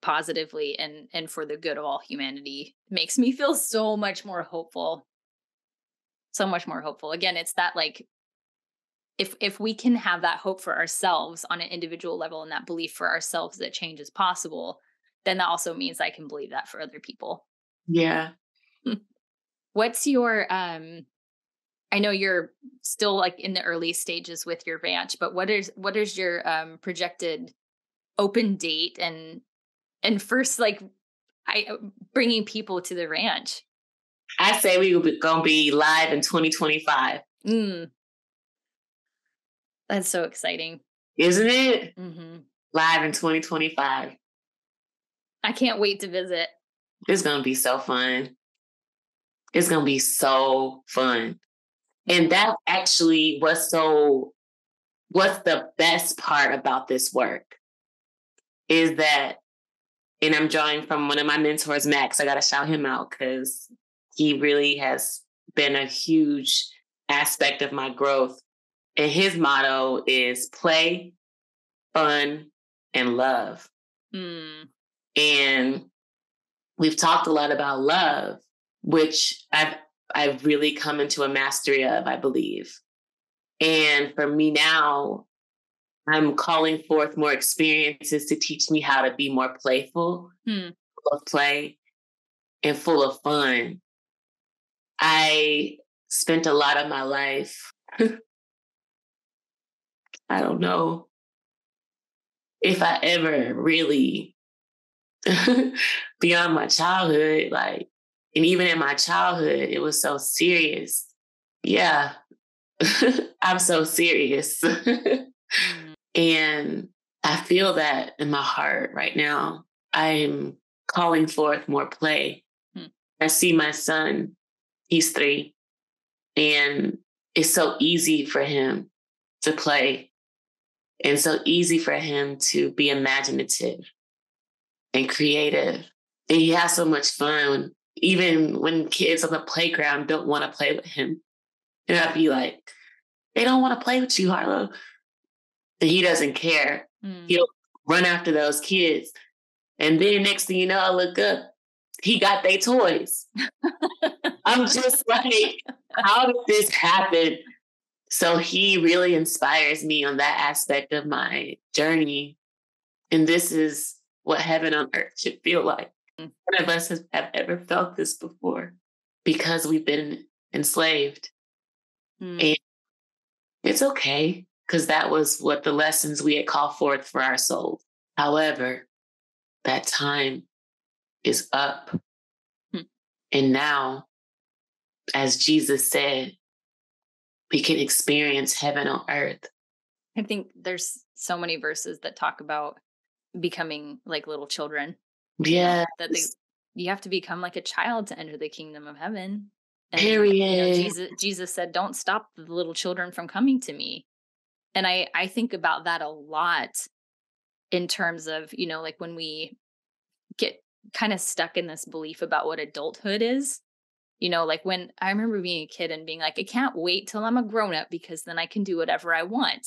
positively and for the good of all humanity makes me feel so much more hopeful. So much more hopeful. Again, it's that, like, if we can have that hope for ourselves on an individual level and that belief for ourselves that change is possible, then that also means I can believe that for other people. Yeah. What's your I know you're still like in the early stages with your ranch, but what is your projected open date and first, like, bringing people to the ranch? I say we're gonna be live in 2025. That's so exciting, isn't it? Mm-hmm. Live in 2025. I can't wait to visit. It's gonna be so fun. It's gonna be so fun. And that actually what's the best part about this work is that, and I'm drawing from one of my mentors, Max. I got to shout him out because he really has been a huge aspect of my growth. And his motto is play, fun, and love. And we've talked a lot about love, which I've really come into a mastery of, I believe. And for me now, I'm calling forth more experiences to teach me how to be more playful, full of play, and full of fun. I spent a lot of my life, I don't know if I ever really, beyond my childhood, like, and even in my childhood, it was so serious. Yeah, I'm so serious. And I feel that in my heart right now. I'm calling forth more play. I see my son, he's 3, and it's so easy for him to play and so easy for him to be imaginative and creative. And he has so much fun, even when kids on the playground don't want to play with him. And I'd be like, they don't want to play with you, Harlow. And he doesn't care. He'll run after those kids. And then next thing you know, I look up, he got their toys. I'm just like, how did this happen? So he really inspires me on that aspect of my journey. And this is what heaven on earth should feel like. None of us have ever felt this before because we've been enslaved. And it's okay, because that was what the lessons we had called forth for our souls. However, that time is up. And now, as Jesus said, we can experience heaven on earth I think there's so many verses that talk about becoming like little children. Yeah. That you have to become like a child to enter the kingdom of heaven. And Period. Jesus said, "Don't stop the little children from coming to me." And I think about that a lot in terms of, like when we get kind of stuck in this belief about what adulthood is. Like when I remember being a kid and being like, I can't wait till I'm a grown up because then I can do whatever I want.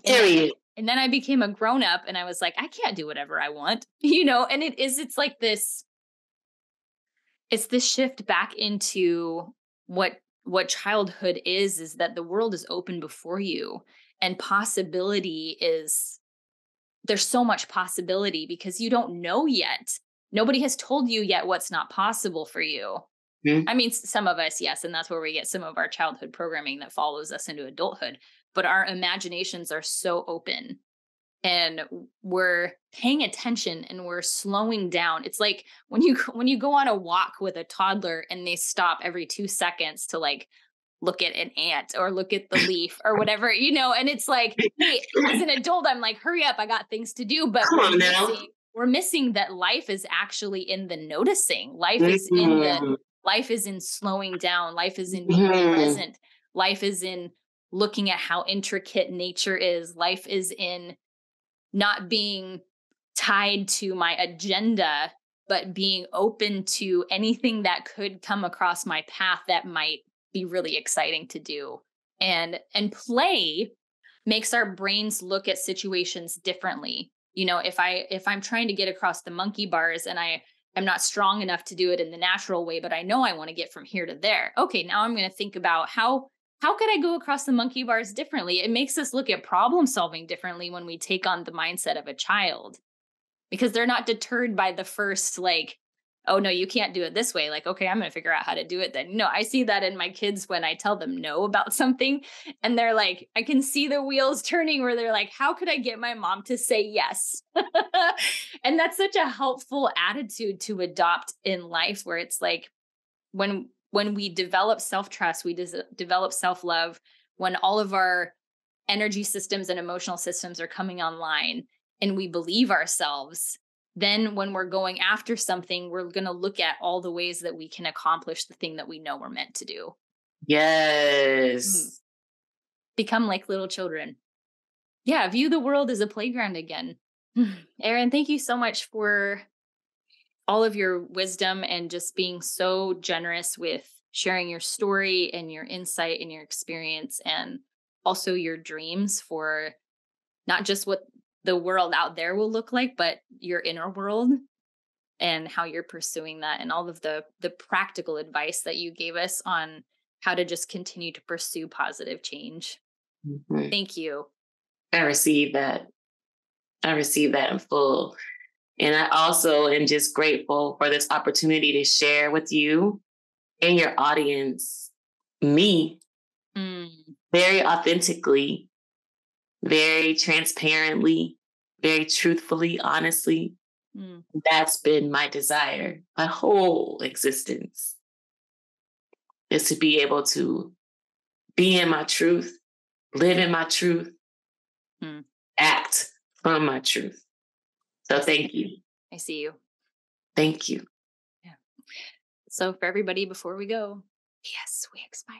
Period. And then I became a grown up and I was like, I can't do whatever I want, and it's like this, it's this shift back into what childhood is that the world is open before you, and possibility is, there's so much possibility because you don't know yet. Nobody has told you yet what's not possible for you. Mm-hmm. I mean, some of us, yes, and that's where we get some of our childhood programming that follows us into adulthood. But our imaginations are so open, and we're paying attention and we're slowing down. It's like when you go on a walk with a toddler and they stop every 2 seconds to like look at an ant or look at the leaf or whatever, and it's like, hey, as an adult, I'm like, hurry up, I got things to do. But Come on now. we're missing that life is actually in the noticing. Life is in slowing down. Life is in being present. Life is in looking at how intricate nature is. Life is in not being tied to my agenda, but being open to anything that could come across my path that might be really exciting to do. And play makes our brains look at situations differently. If I'm trying to get across the monkey bars and I'm not strong enough to do it in the natural way, but I know I want to get from here to there. Okay, now I'm going to think about how could I go across the monkey bars differently? It makes us look at problem solving differently when we take on the mindset of a child, because they're not deterred by the first, like, oh no, you can't do it this way. Like, okay, I'm going to figure out how to do it then. I see that in my kids when I tell them no about something, and they're like, I can see the wheels turning where they're like, how could I get my mom to say yes? And that's such a helpful attitude to adopt in life, where it's like, when we develop self-trust, we develop self-love, when all of our energy systems and emotional systems are coming online and we believe ourselves, then when we're going after something, we're going to look at all the ways that we can accomplish the thing that we know we're meant to do. Yes. Become like little children. Yeah, view the world as a playground again. Erin, thank you so much for all of your wisdom and just being so generous with sharing your story and your insight and your experience, and also your dreams for not just what the world out there will look like, but your inner world and how you're pursuing that, and all of the practical advice that you gave us on how to just continue to pursue positive change. Mm-hmm. Thank you. I received that in full. And I also am just grateful for this opportunity to share with you and your audience me very authentically, very transparently, very truthfully, honestly. That's been my desire, my whole existence, is to be able to be in my truth, live in my truth, act from my truth. So thank you. I see you. Thank you. Yeah. So for everybody, before we go, yes, we expire.